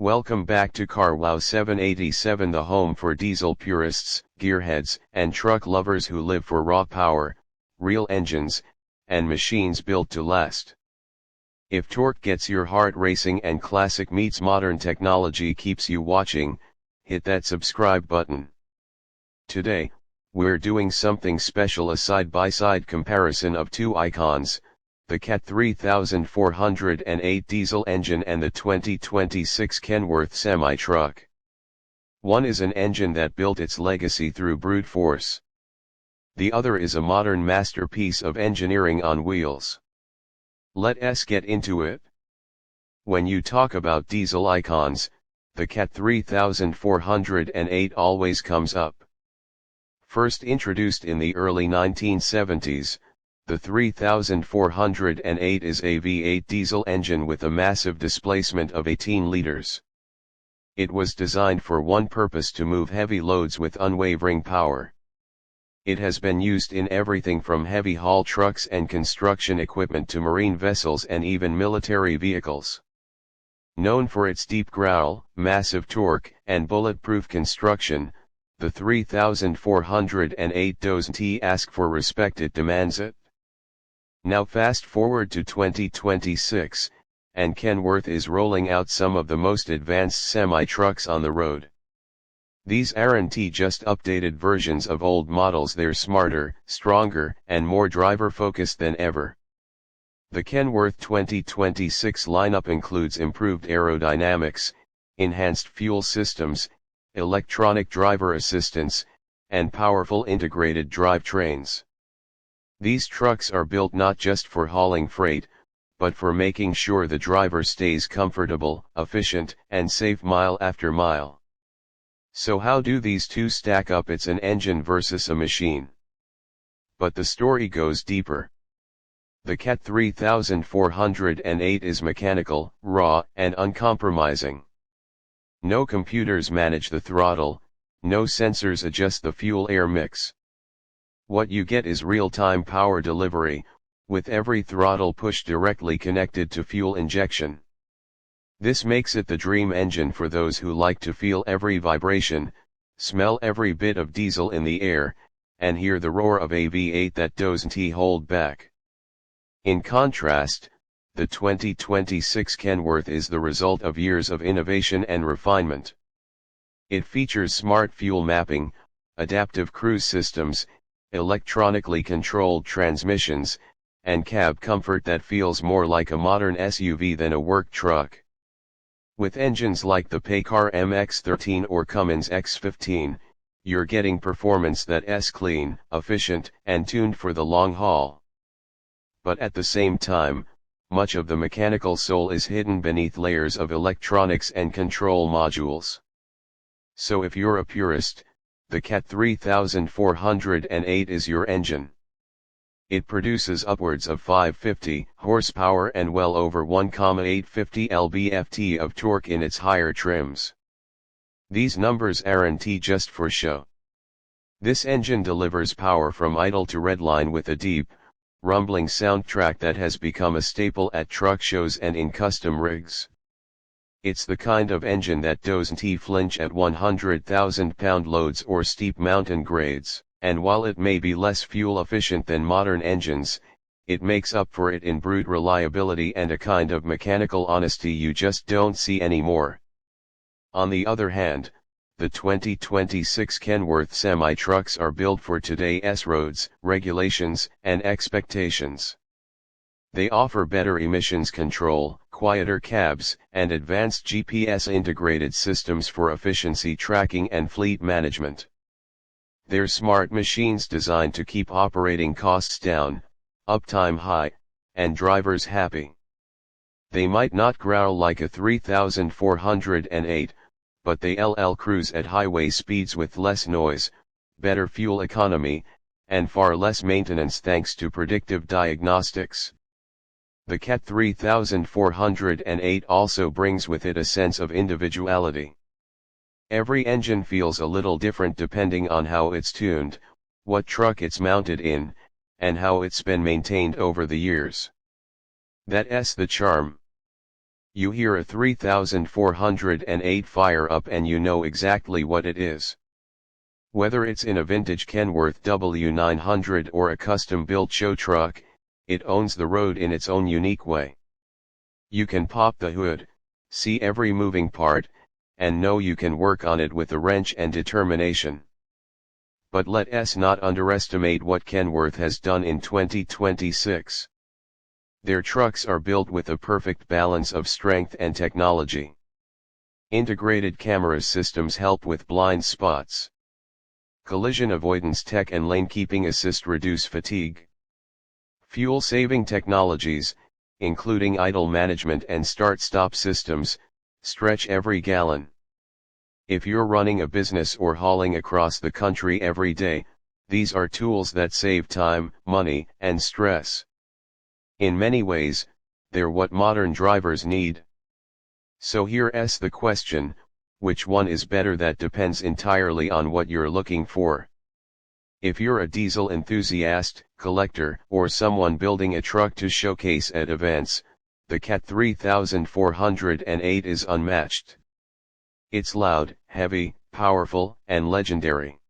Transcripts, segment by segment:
Welcome back to Car Wow 787, the home for diesel purists, gearheads, and truck lovers who live for raw power, real engines, and machines built to last. If torque gets your heart racing and classic meets modern technology keeps you watching, hit that subscribe button. Today, we're doing something special, a side-by-side comparison of two icons, the CAT 3408 diesel engine and the 2026 Kenworth semi-truck. One is an engine that built its legacy through brute force. The other is a modern masterpiece of engineering on wheels. Let's get into it. When you talk about diesel icons, the CAT 3408 always comes up. First introduced in the early 1970s, the 3408 is a V8 diesel engine with a massive displacement of 18 liters. It was designed for one purpose: to move heavy loads with unwavering power. It has been used in everything from heavy haul trucks and construction equipment to marine vessels and even military vehicles. Known for its deep growl, massive torque, and bulletproof construction, the 3408 doesn't ask for respect, it demands it. Now fast forward to 2026, and Kenworth is rolling out some of the most advanced semi-trucks on the road. These aren't just updated versions of old models, they're smarter, stronger, and more driver-focused than ever. The Kenworth 2026 lineup includes improved aerodynamics, enhanced fuel systems, electronic driver assistance, and powerful integrated drivetrains. These trucks are built not just for hauling freight, but for making sure the driver stays comfortable, efficient, and safe mile after mile. So how do these two stack up? It's an engine versus a machine. But the story goes deeper. The CAT 3408 is mechanical, raw, and uncompromising. No computers manage the throttle, no sensors adjust the fuel-air mix. What you get is real-time power delivery, with every throttle push directly connected to fuel injection. This makes it the dream engine for those who like to feel every vibration, smell every bit of diesel in the air, and hear the roar of a V8 that doesn't hold back. In contrast, the 2026 Kenworth is the result of years of innovation and refinement. It features smart fuel mapping, adaptive cruise systems, electronically controlled transmissions, and cab comfort that feels more like a modern SUV than a work truck. With engines like the Paycar MX-13 or Cummins X15, you're getting performance that's clean, efficient, and tuned for the long haul. But at the same time, much of the mechanical soul is hidden beneath layers of electronics and control modules. So if you're a purist, the CAT 3408 is your engine. It produces upwards of 550 horsepower and well over 1,850 lb-ft of torque in its higher trims. These numbers aren't just for show. This engine delivers power from idle to redline with a deep, rumbling soundtrack that has become a staple at truck shows and in custom rigs. It's the kind of engine that doesn't flinch at 100,000-pound loads or steep mountain grades, and while it may be less fuel efficient than modern engines, it makes up for it in brute reliability and a kind of mechanical honesty you just don't see anymore. On the other hand, the 2026 Kenworth semi-trucks are built for today's roads, regulations, and expectations. They offer better emissions control, quieter cabs, and advanced GPS-integrated systems for efficiency tracking and fleet management. They're smart machines designed to keep operating costs down, uptime high, and drivers happy. They might not growl like a 3408, but they'll cruise at highway speeds with less noise, better fuel economy, and far less maintenance thanks to predictive diagnostics. The CAT 3408 also brings with it a sense of individuality. Every engine feels a little different depending on how it's tuned, what truck it's mounted in, and how it's been maintained over the years. That's the charm. You hear a 3408 fire up and you know exactly what it is. Whether it's in a vintage Kenworth W900 or a custom-built show truck, it owns the road in its own unique way. You can pop the hood, see every moving part, and know you can work on it with a wrench and determination. But let us not underestimate what Kenworth has done in 2026. Their trucks are built with a perfect balance of strength and technology. Integrated camera systems help with blind spots. Collision avoidance tech and lane keeping assist reduce fatigue. Fuel-saving technologies, including idle management and start-stop systems, stretch every gallon. If you're running a business or hauling across the country every day, these are tools that save time, money, and stress. In many ways, they're what modern drivers need. So here's the question, which one is better? That depends entirely on what you're looking for. If you're a diesel enthusiast, collector, or someone building a truck to showcase at events, the Cat 3408 is unmatched. It's loud, heavy, powerful, and legendary.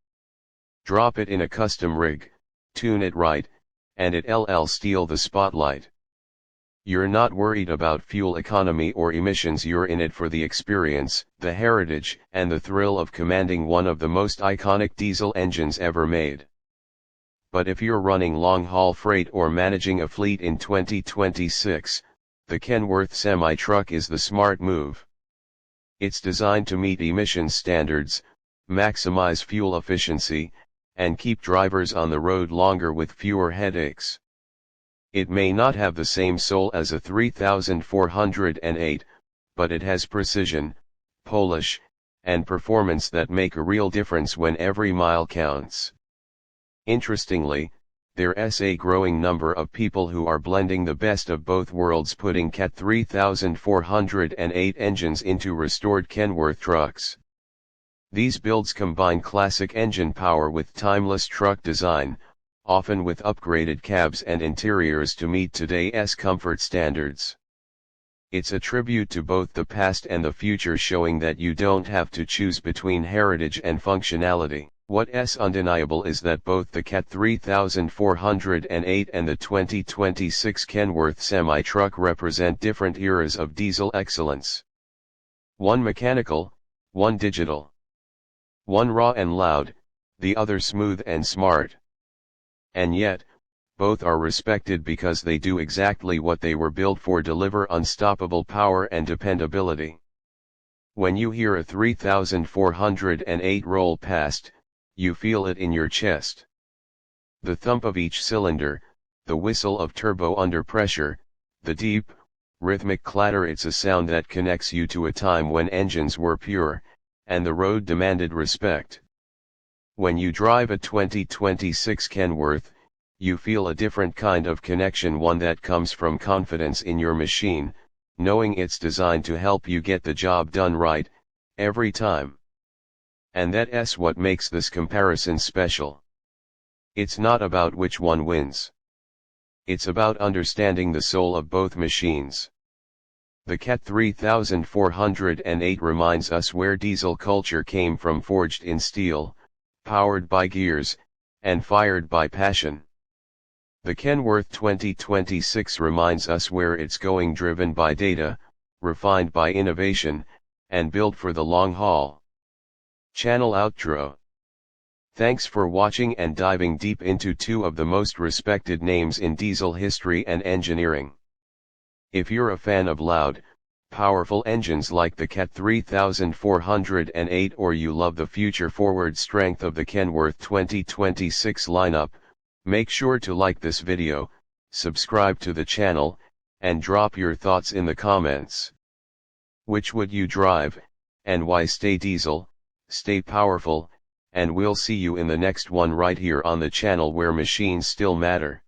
Drop it in a custom rig, tune it right, and it'll steal the spotlight. You're not worried about fuel economy or emissions, you're in it for the experience, the heritage, and the thrill of commanding one of the most iconic diesel engines ever made. But if you're running long-haul freight or managing a fleet in 2026, the Kenworth semi-truck is the smart move. It's designed to meet emissions standards, maximize fuel efficiency, and keep drivers on the road longer with fewer headaches. It may not have the same soul as a 3408, but it has precision, polish, and performance that make a real difference when every mile counts. Interestingly, there's a growing number of people who are blending the best of both worlds, putting Cat 3408 engines into restored Kenworth trucks. These builds combine classic engine power with timeless truck design, often with upgraded cabs and interiors to meet today's comfort standards. It's a tribute to both the past and the future, showing that you don't have to choose between heritage and functionality. What's undeniable is that both the Cat 3408 and the 2026 Kenworth semi-truck represent different eras of diesel excellence. One mechanical, one digital. One raw and loud, the other smooth and smart. And yet, both are respected because they do exactly what they were built for: deliver unstoppable power and dependability. When you hear a 3408 roll past, you feel it in your chest. The thump of each cylinder, the whistle of turbo under pressure, the deep, rhythmic clatter, it's a sound that connects you to a time when engines were pure, and the road demanded respect. When you drive a 2026 Kenworth, you feel a different kind of connection, one that comes from confidence in your machine, knowing it's designed to help you get the job done right, every time. And that's what makes this comparison special. It's not about which one wins. It's about understanding the soul of both machines. The Cat 3408 reminds us where diesel culture came from, forged in steel, powered by gears, and fired by passion. The Kenworth 2026 reminds us where it's going, driven by data, refined by innovation, and built for the long haul. Channel outro. Thanks for watching and diving deep into two of the most respected names in diesel history and engineering. If you're a fan of loud, powerful engines like the Cat 3408, or you love the future-forward strength of the Kenworth 2026 lineup, make sure to like this video, subscribe to the channel, and drop your thoughts in the comments. Which would you drive, and why? Stay diesel, stay powerful, and we'll see you in the next one right here on the channel, where machines still matter.